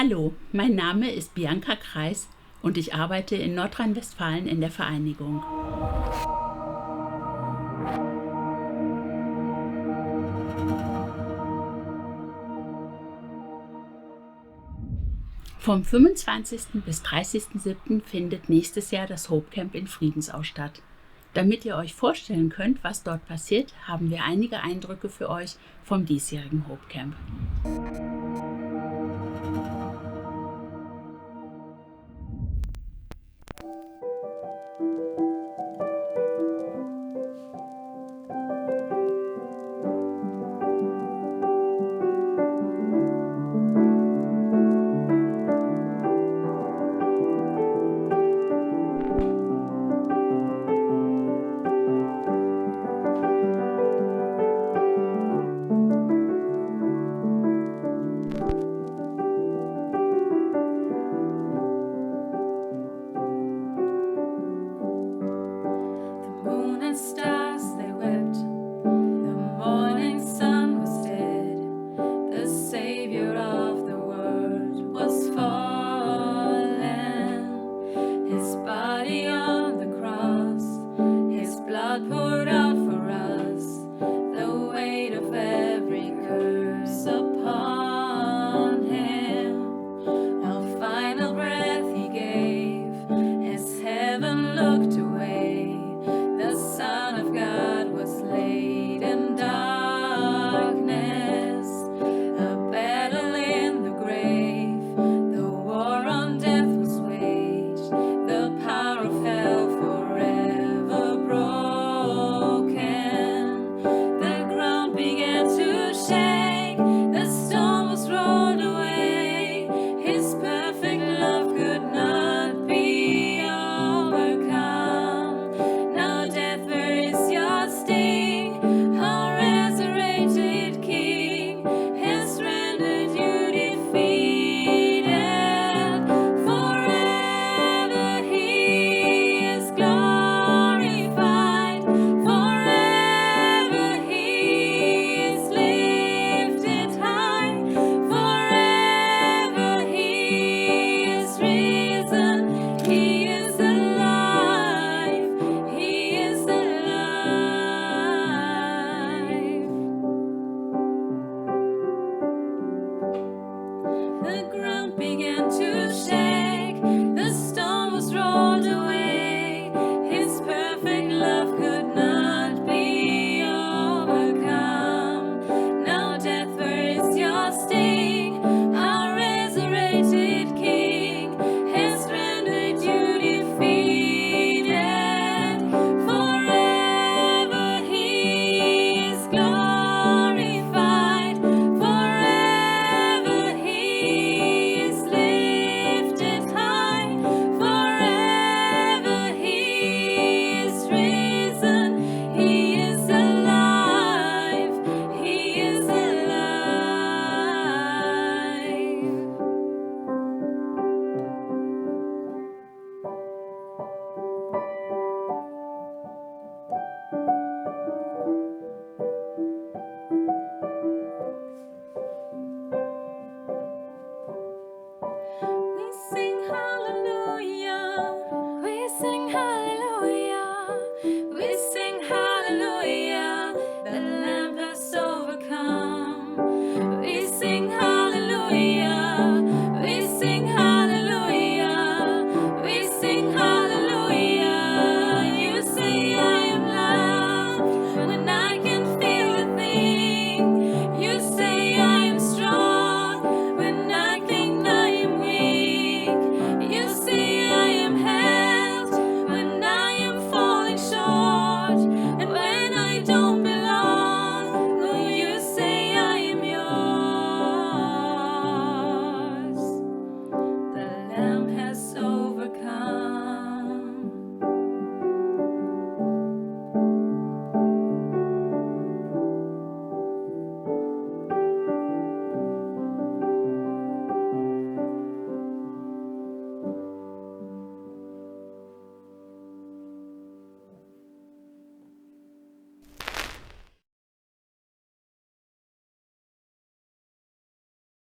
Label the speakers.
Speaker 1: Hallo, mein Name ist Bianca Kreis und ich arbeite in Nordrhein-Westfalen in der Vereinigung. Vom 25. bis 30.07. findet nächstes Jahr das HopeCamp in Friedensau statt. Damit ihr euch vorstellen könnt, was dort passiert, haben wir einige Eindrücke für euch vom diesjährigen HopeCamp.
Speaker 2: Stars they wept, the morning sun was dead, the Savior of the world was fallen, his body on the cross, his blood poured out for us, the weight of every curse upon him, a final breath he gave, as heaven looked away. The Son of God was laid in darkness, a battle in the grave, the war on death was waged, the power of hell forever broken. The ground began to shake, the storm was rolled away, his perfect love could not be overcome. Now death, where is your sting? Our resurrected King has rendered you defeated. Forever he is glorified. Forever he is lifted high. Forever he is risen. He is alive. He is alive. The ground began to shake, the stone was rolled